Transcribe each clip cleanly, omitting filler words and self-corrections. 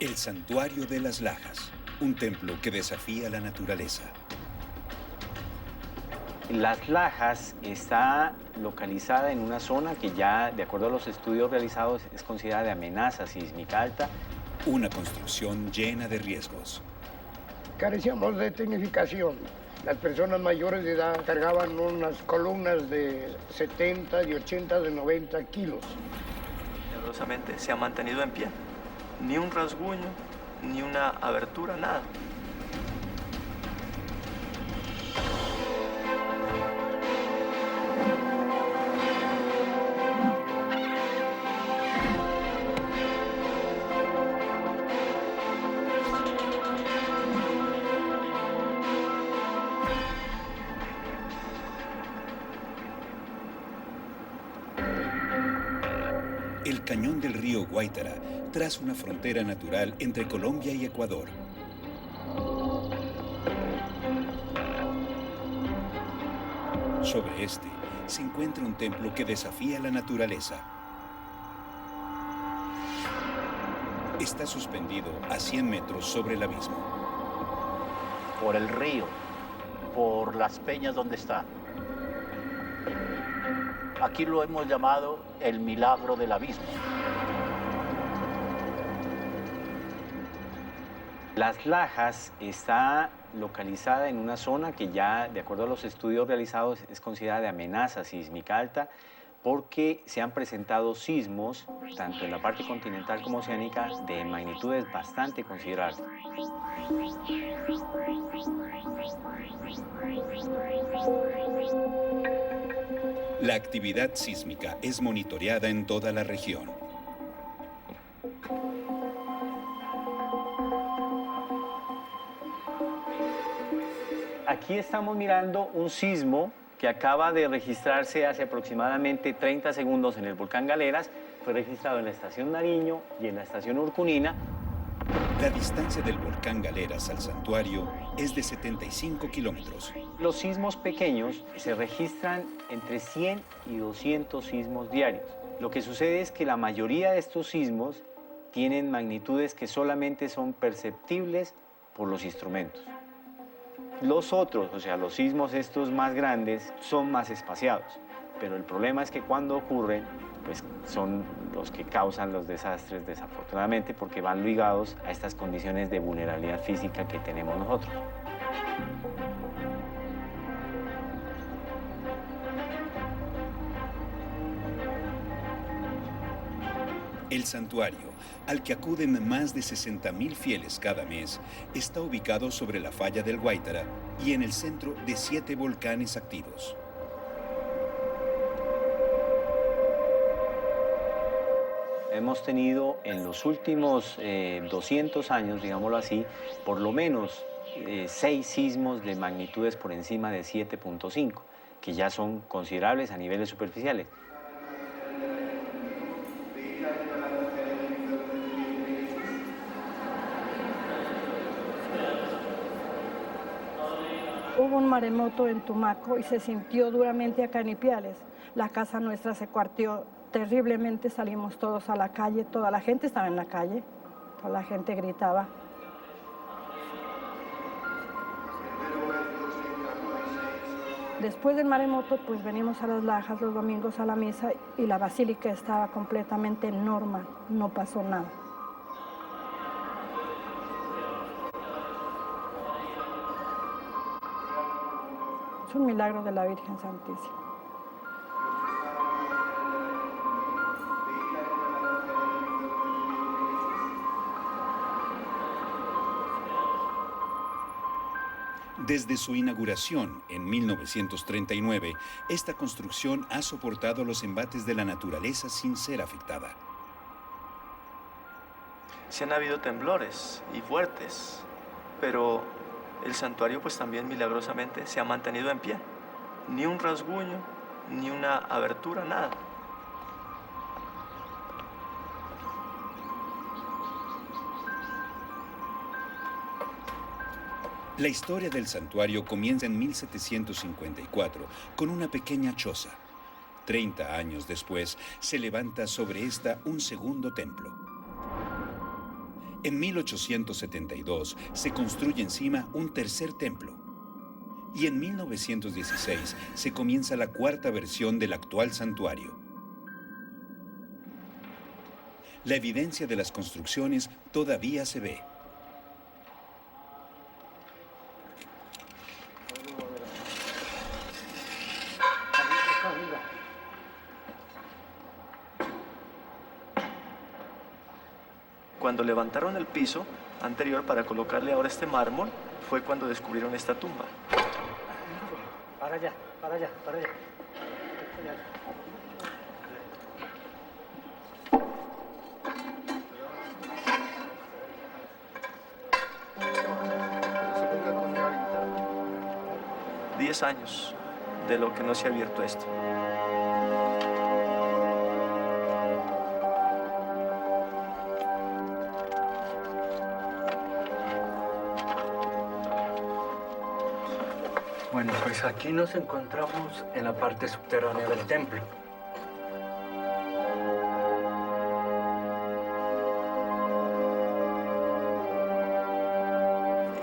El Santuario de las Lajas, un templo que desafía la naturaleza. Las Lajas está localizada en una zona que ya, de acuerdo a los estudios realizados, es considerada de amenaza sísmica alta. Una construcción llena de riesgos. Carecíamos de tecnificación. Las personas mayores de edad cargaban unas columnas de 70, de 80, de 90 kilos. Milagrosamente se ha mantenido en pie. Ni un rasguño, ni una abertura, nada. El cañón del río Guaitara traza una frontera natural entre Colombia y Ecuador. Sobre este se encuentra un templo que desafía la naturaleza. Está suspendido a 100 metros sobre el abismo. Por el río, por las peñas donde está. Aquí lo hemos llamado el milagro del abismo. Las Lajas está localizada en una zona que ya, de acuerdo a los estudios realizados, es considerada de amenaza sísmica alta porque se han presentado sismos, tanto en la parte continental como oceánica, de magnitudes bastante considerables. La actividad sísmica es monitoreada en toda la región. Aquí estamos mirando un sismo que acaba de registrarse hace aproximadamente 30 segundos en el volcán Galeras. Fue registrado en la estación Nariño y en la estación Urcunina. La distancia del volcán Galeras al santuario es de 75 kilómetros. Los sismos pequeños se registran entre 100 y 200 sismos diarios. Lo que sucede es que la mayoría de estos sismos tienen magnitudes que solamente son perceptibles por los instrumentos. Los otros, o sea, los sismos estos más grandes, son más espaciados. Pero el problema es que cuando ocurren, pues son los que causan los desastres, desafortunadamente, porque van ligados a estas condiciones de vulnerabilidad física que tenemos nosotros. El santuario, al que acuden más de 60.000 fieles cada mes, está ubicado sobre la falla del Guaitara y en el centro de 7 volcanes activos. Hemos tenido en los últimos 200 años, digámoslo así, por lo menos 6 sismos de magnitudes por encima de 7.5, que ya son considerables a niveles superficiales. Hubo un maremoto en Tumaco y se sintió duramente acá en Ipiales. La casa nuestra se cuarteó terriblemente, salimos todos a la calle, toda la gente estaba en la calle, toda la gente gritaba. Después del maremoto, pues venimos a Las Lajas los domingos a la misa y la basílica estaba completamente normal, no pasó nada. Es un milagro de la Virgen Santísima. Desde su inauguración en 1939, esta construcción ha soportado los embates de la naturaleza sin ser afectada. Sí han habido temblores y fuertes, pero el santuario pues también milagrosamente se ha mantenido en pie. Ni un rasguño, ni una abertura, nada. La historia del santuario comienza en 1754 con una pequeña choza. 30 años después se levanta sobre esta un segundo templo. En 1872 se construye encima un tercer templo. Y en 1916 se comienza la cuarta versión del actual santuario. La evidencia de las construcciones todavía se ve. Cuando levantaron el piso anterior para colocarle ahora este mármol, fue cuando descubrieron esta tumba. Para allá, para allá, para allá. Diez años de lo que no se ha abierto esto. Bueno, pues aquí nos encontramos en la parte subterránea del templo.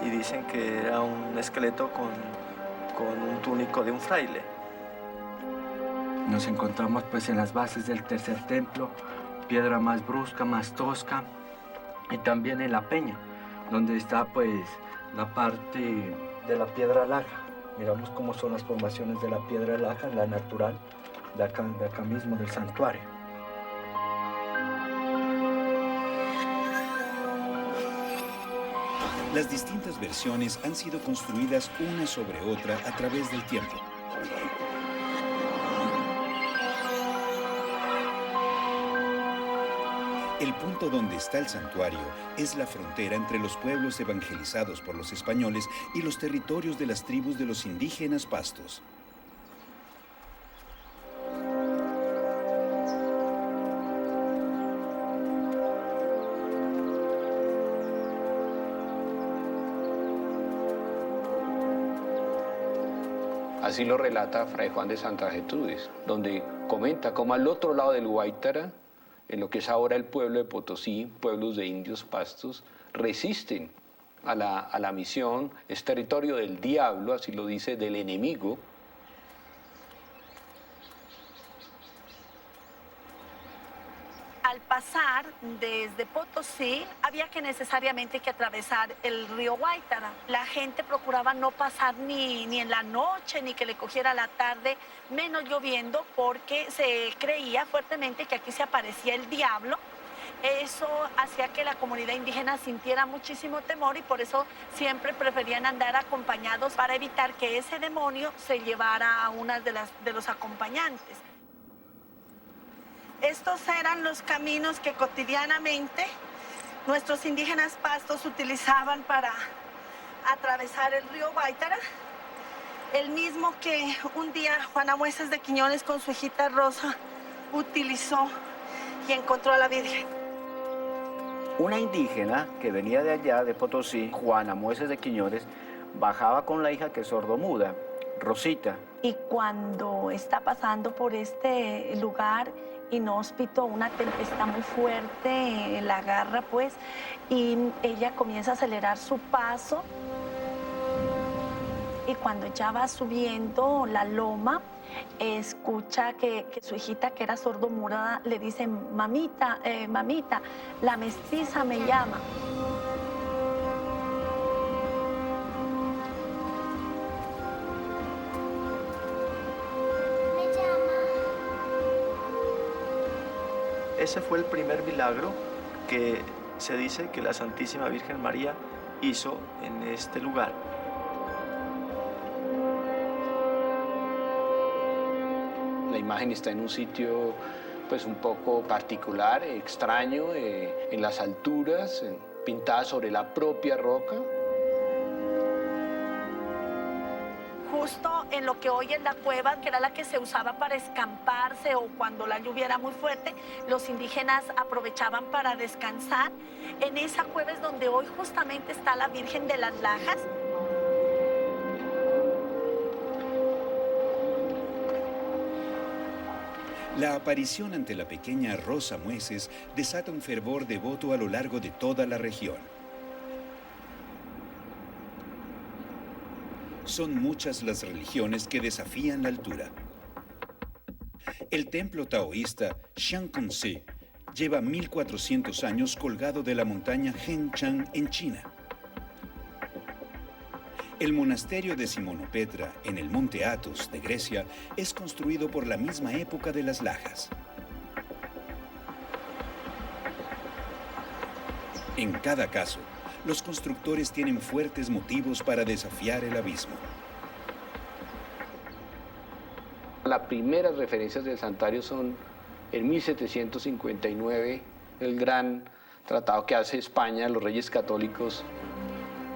Y dicen que era un esqueleto con un túnico de un fraile. Nos encontramos pues en las bases del tercer templo, piedra más brusca, más tosca, y también en la peña, donde está pues la parte de la piedra laja. Miramos cómo son las formaciones de la piedra laja, la natural, de acá mismo del santuario. Las distintas versiones han sido construidas una sobre otra a través del tiempo. El punto donde está el santuario es la frontera entre los pueblos evangelizados por los españoles y los territorios de las tribus de los indígenas pastos. Así lo relata Fray Juan de Santa Gertrudis, donde comenta cómo al otro lado del Guaitara, en lo que es ahora el pueblo de Potosí, pueblos de indios pastos, resisten a la misión, es territorio del diablo, así lo dice, del enemigo. Al pasar desde Potosí, había que necesariamente que atravesar el río Guaitara. La gente procuraba no pasar ni en la noche, ni que le cogiera la tarde, menos lloviendo, porque se creía fuertemente que aquí se aparecía el diablo. Eso hacía que la comunidad indígena sintiera muchísimo temor y por eso siempre preferían andar acompañados para evitar que ese demonio se llevara a una de los acompañantes. Estos eran los caminos que cotidianamente nuestros indígenas pastos utilizaban para atravesar el río Guaitara, el mismo que un día Juana Mueces de Quiñones con su hijita Rosa utilizó y encontró a la Virgen. Una indígena que venía de allá, de Potosí, Juana Mueces de Quiñones, bajaba con la hija que es sordomuda, Rosita. Y cuando está pasando por este lugar inhóspito, una tempestad muy fuerte, la agarra pues, y ella comienza a acelerar su paso. Y cuando ya va subiendo la loma, escucha que su hijita, que era sordomuda, le dice, mamita, mamita, la mestiza me llama. Ese fue el primer milagro que se dice que la Santísima Virgen María hizo en este lugar. La imagen está en un sitio pues un poco particular, extraño, en las alturas, pintada sobre la propia roca. Justo en lo que hoy es la cueva, que era la que se usaba para escamparse o cuando la lluvia era muy fuerte, los indígenas aprovechaban para descansar. En esa cueva es donde hoy justamente está la Virgen de las Lajas. La aparición ante la pequeña Rosa Mueces desata un fervor devoto a lo largo de toda la región. Son muchas las religiones que desafían la altura. El templo taoísta Xiangkongsi lleva 1400 años colgado de la montaña Henchan en China. El monasterio de Simonopetra, en el monte Athos de Grecia, es construido por la misma época de las lajas. En cada caso, los constructores tienen fuertes motivos para desafiar el abismo. Las primeras referencias del santuario son en 1759, el gran tratado que hace España, los reyes católicos,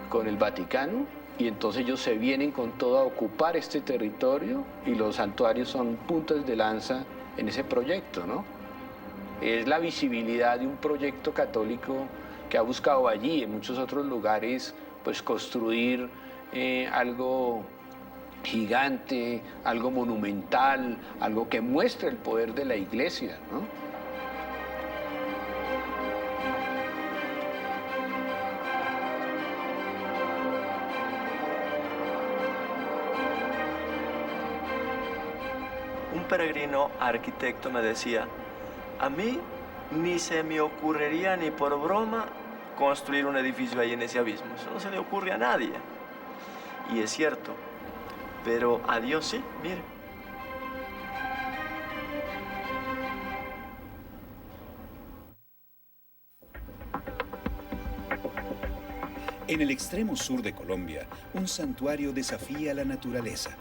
con el Vaticano, y entonces ellos se vienen con todo a ocupar este territorio y los santuarios son puntas de lanza en ese proyecto, ¿no? Es la visibilidad de un proyecto católico que ha buscado allí y en muchos otros lugares pues construir algo gigante, algo monumental, algo que muestre el poder de la iglesia, ¿no? Un peregrino arquitecto me decía, a mí ni se me ocurriría ni por broma construir un edificio ahí en ese abismo. Eso no se le ocurre a nadie. Y es cierto, pero a Dios sí, mire. En el extremo sur de Colombia, un santuario desafía la naturaleza.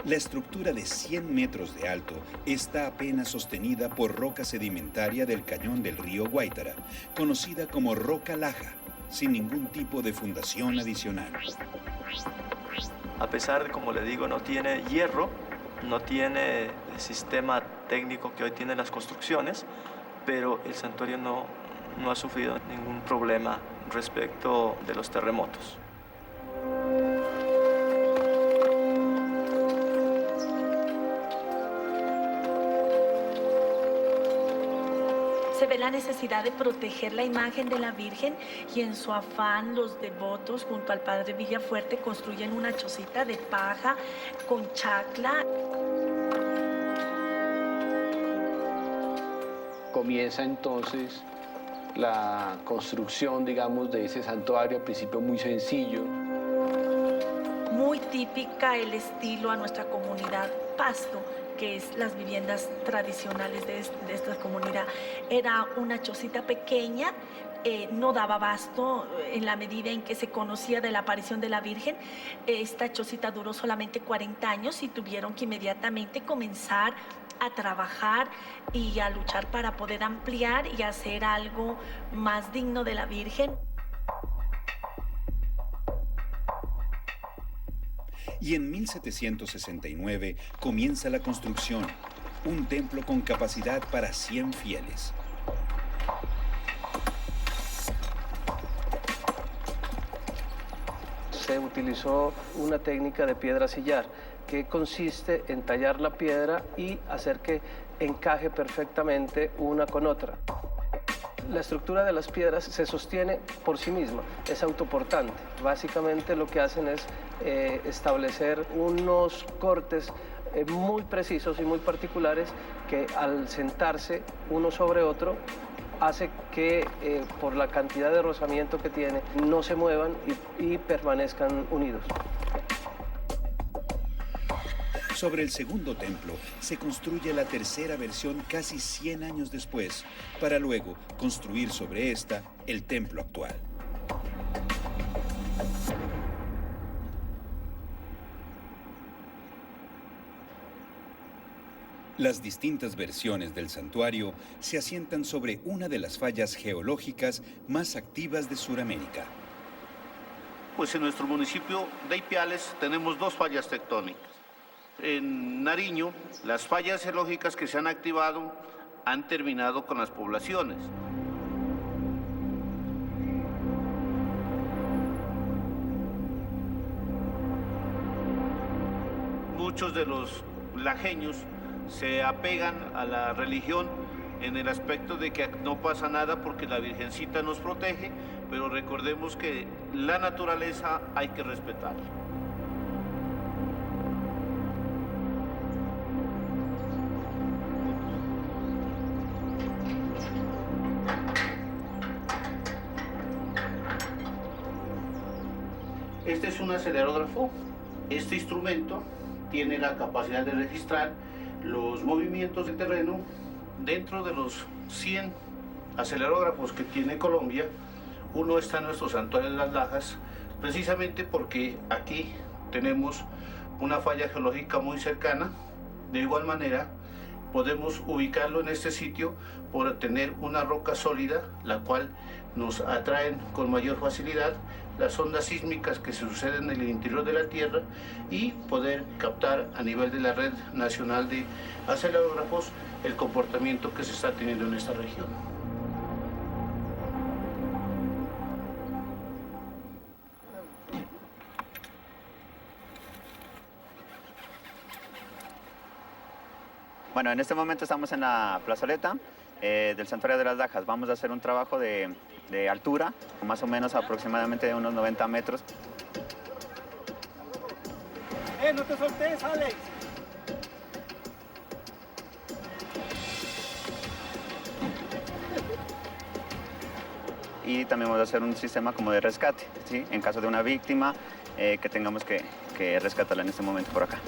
La estructura de 100 metros de alto está apenas sostenida por roca sedimentaria del cañón del río Guaitara, conocida como roca laja, sin ningún tipo de fundación adicional. A pesar de, como le digo, no tiene hierro, no tiene el sistema técnico que hoy tienen las construcciones, pero el santuario no ha sufrido ningún problema respecto de los terremotos. Se ve la necesidad de proteger la imagen de la Virgen y en su afán los devotos junto al Padre Villafuerte construyen una chocita de paja con chacla. Comienza entonces la construcción, digamos, de ese santuario, al principio muy sencillo. Muy típica el estilo a nuestra comunidad Pasto, que es las viviendas tradicionales de esta comunidad. Era una chocita pequeña, no daba abasto en la medida en que se conocía de la aparición de la Virgen. Esta chocita duró solamente 40 años y tuvieron que inmediatamente comenzar a trabajar y a luchar para poder ampliar y hacer algo más digno de la Virgen. Y en 1769 comienza la construcción, un templo con capacidad para 100 fieles. Se utilizó una técnica de piedra sillar que consiste en tallar la piedra y hacer que encaje perfectamente una con otra. La estructura de las piedras se sostiene por sí misma, es autoportante. Básicamente lo que hacen es establecer unos cortes muy precisos y muy particulares que al sentarse uno sobre otro hace que por la cantidad de rozamiento que tiene no se muevan y permanezcan unidos. Sobre el segundo templo se construye la tercera versión casi 100 años después, para luego construir sobre esta el templo actual. Las distintas versiones del santuario se asientan sobre una de las fallas geológicas más activas de Sudamérica. Pues en nuestro municipio de Ipiales tenemos dos fallas tectónicas. En Nariño, las fallas geológicas que se han activado han terminado con las poblaciones. Muchos de los lajeños se apegan a la religión en el aspecto de que no pasa nada porque la Virgencita nos protege, pero recordemos que la naturaleza hay que respetarla. Este es un acelerógrafo. Este instrumento tiene la capacidad de registrar los movimientos de terreno. Dentro de los 100 acelerógrafos que tiene Colombia, uno está en nuestro Santuario de las Lajas, precisamente porque aquí tenemos una falla geológica muy cercana. De igual manera, podemos ubicarlo en este sitio por tener una roca sólida, la cual nos atraen con mayor facilidad las ondas sísmicas que se suceden en el interior de la Tierra y poder captar a nivel de la Red Nacional de Acelerógrafos el comportamiento que se está teniendo en esta región. Bueno, en este momento estamos en la plazoleta del Santuario de las Lajas. Vamos a hacer un trabajo de altura, más o menos aproximadamente de unos 90 metros. ¡No te soltes, Alex! Y también vamos a hacer un sistema como de rescate, ¿sí? En caso de una víctima que tengamos que rescatarla en este momento por acá.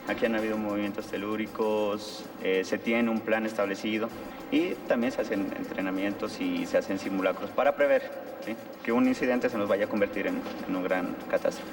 Aquí han habido movimientos telúricos, se tiene un plan establecido y también se hacen entrenamientos y se hacen simulacros para prever, ¿sí?, que un incidente se nos vaya a convertir en una gran catástrofe.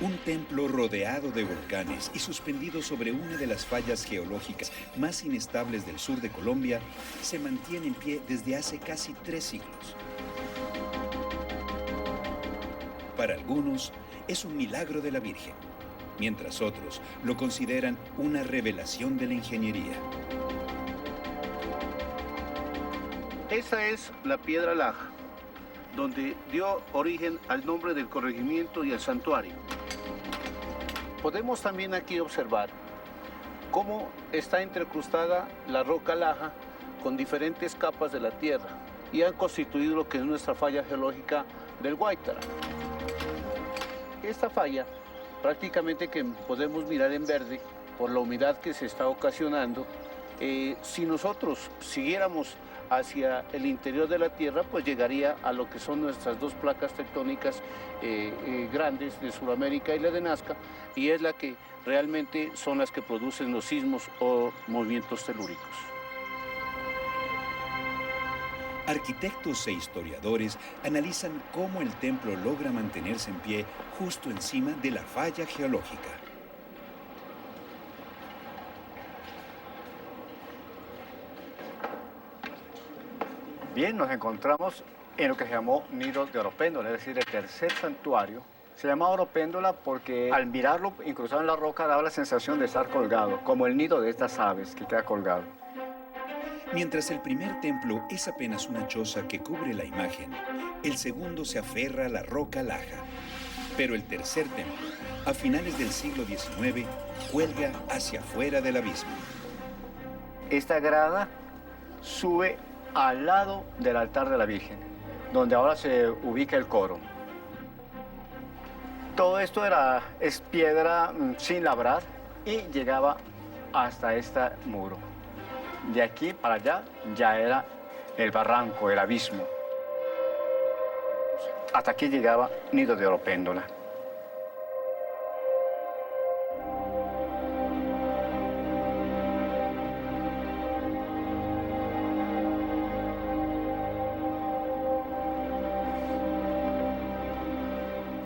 Un templo rodeado de volcanes y suspendido sobre una de las fallas geológicas más inestables del sur de Colombia se mantiene en pie desde hace casi 3 siglos. Para algunos es un milagro de la Virgen, mientras otros lo consideran una revelación de la ingeniería. Esta es la Piedra Laja, donde dio origen al nombre del corregimiento y al santuario. Podemos también aquí observar cómo está entrecrustada la roca Laja con diferentes capas de la tierra y han constituido lo que es nuestra falla geológica del Guaitara. Esta falla prácticamente que podemos mirar en verde por la humedad que se está ocasionando, si nosotros siguiéramos hacia el interior de la Tierra, pues llegaría a lo que son nuestras dos placas tectónicas grandes de Sudamérica y la de Nazca, y es la que realmente son las que producen los sismos o movimientos telúricos. Arquitectos e historiadores analizan cómo el templo logra mantenerse en pie justo encima de la falla geológica. Bien, nos encontramos en lo que se llamó Nido de Oropéndola, es decir, el tercer santuario. Se llama Oropéndola porque al mirarlo incrustado en la roca daba la sensación de estar colgado, como el nido de estas aves que queda colgado. Mientras el primer templo es apenas una choza que cubre la imagen, el segundo se aferra a la roca Laja. Pero el tercer templo, a finales del siglo XIX, cuelga hacia afuera del abismo. Esta grada sube al lado del altar de la Virgen, donde ahora se ubica el coro. Todo esto es piedra sin labrar y llegaba hasta este muro. De aquí para allá ya era el barranco, el abismo. Hasta aquí llegaba Nido de Oropéndola.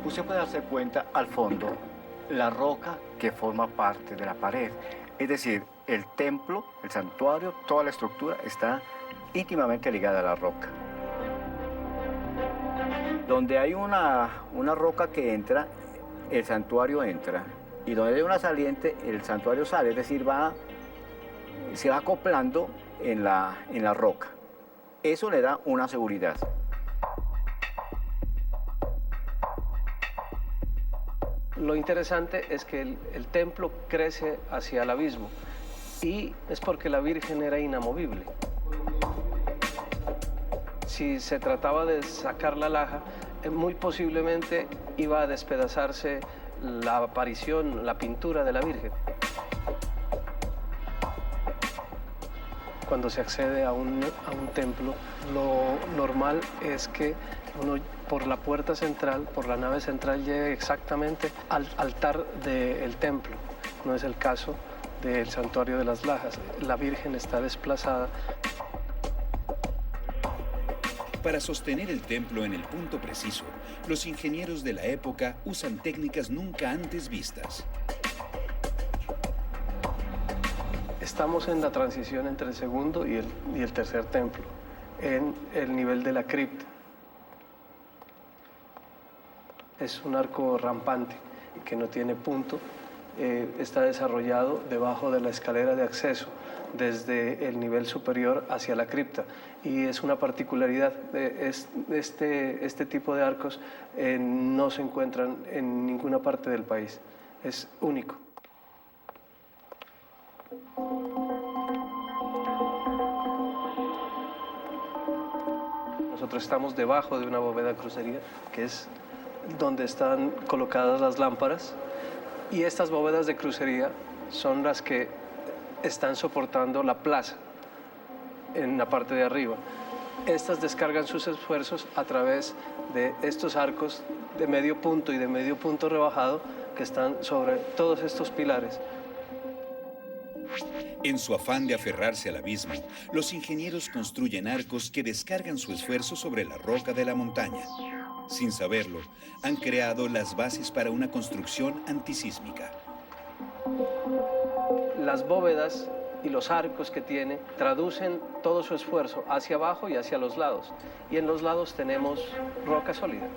Usted puede darse cuenta al fondo la roca que forma parte de la pared. Es decir, el templo, el santuario, toda la estructura está íntimamente ligada a la roca. Donde hay una roca que entra, el santuario entra. Y donde hay una saliente, el santuario sale, es decir, se va acoplando en la roca. Eso le da una seguridad. Lo interesante es que el templo crece hacia el abismo y es porque la Virgen era inamovible. Si se trataba de sacar la laja, muy posiblemente iba a despedazarse la aparición, la pintura de la Virgen. Cuando se accede a un templo, lo normal es que uno por la puerta central, por la nave central, llegue exactamente al altar del templo. No es el caso del santuario de las Lajas. La Virgen está desplazada. Para sostener el templo en el punto preciso, los ingenieros de la época usan técnicas nunca antes vistas. Estamos en la transición entre el segundo y el tercer templo, en el nivel de la cripta. Es un arco rampante que no tiene punto, está desarrollado debajo de la escalera de acceso desde el nivel superior hacia la cripta, y es una particularidad. Este tipo de arcos no se encuentran en ninguna parte del país, es único. Nosotros estamos debajo de una bóveda crucería, que es donde están colocadas las lámparas, y estas bóvedas de crucería son las que están soportando la plaza en la parte de arriba. Estas descargan sus esfuerzos a través de estos arcos de medio punto y de medio punto rebajado que están sobre todos estos pilares. En su afán de aferrarse al abismo, los ingenieros construyen arcos que descargan su esfuerzo sobre la roca de la montaña. Sin saberlo, han creado las bases para una construcción antisísmica. Las bóvedas y los arcos que tiene traducen todo su esfuerzo hacia abajo y hacia los lados. Y en los lados tenemos roca sólida.